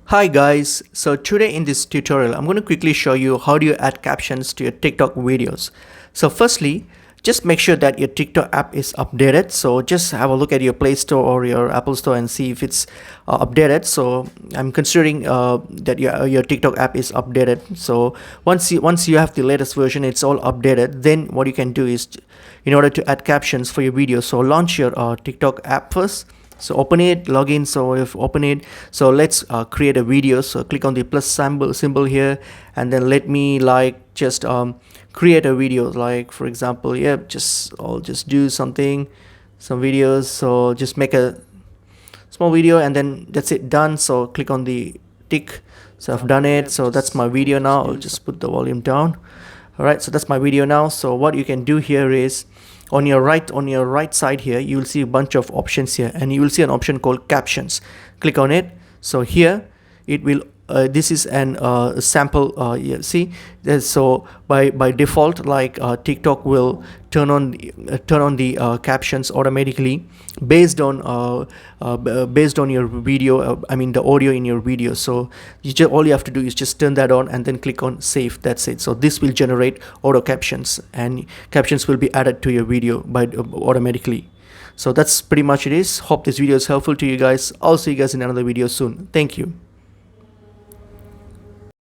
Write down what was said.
Hi guys, so today in this tutorial I'm going to quickly show you how do you add captions to your TikTok videos. So firstly, just make sure that your TikTok app is updated. So just have a look at your Play Store or your Apple Store and see if it's updated. So I'm considering that your TikTok app is updated. So once you have the latest version, it's all updated. Then what you can do is, in order to add captions for your video, so launch your TikTok app first. So open it, log in. So if open it, so let's create a video. So click on the plus symbol here, and then let me just create a video. Like for example, yeah, I'll just do some videos. So just make a small video, and then that's it, done. So click on the tick. So I've done it. So that's my video now. I'll just put the volume down. All right, so that's my video now. So what you can do here is, on your right side here, you will see a bunch of options here, and you will see an option called captions. Click on it. So here it will this is an sample. Yeah, see, so by default, TikTok will turn on the captions automatically based on your video. I mean the audio in your video. So all you have to do is just turn that on and then click on save. That's it. So this will generate auto captions, and captions will be added to your video by automatically. So that's pretty much it is. Hope this video is helpful to you guys. I'll see you guys in another video soon. Thank you.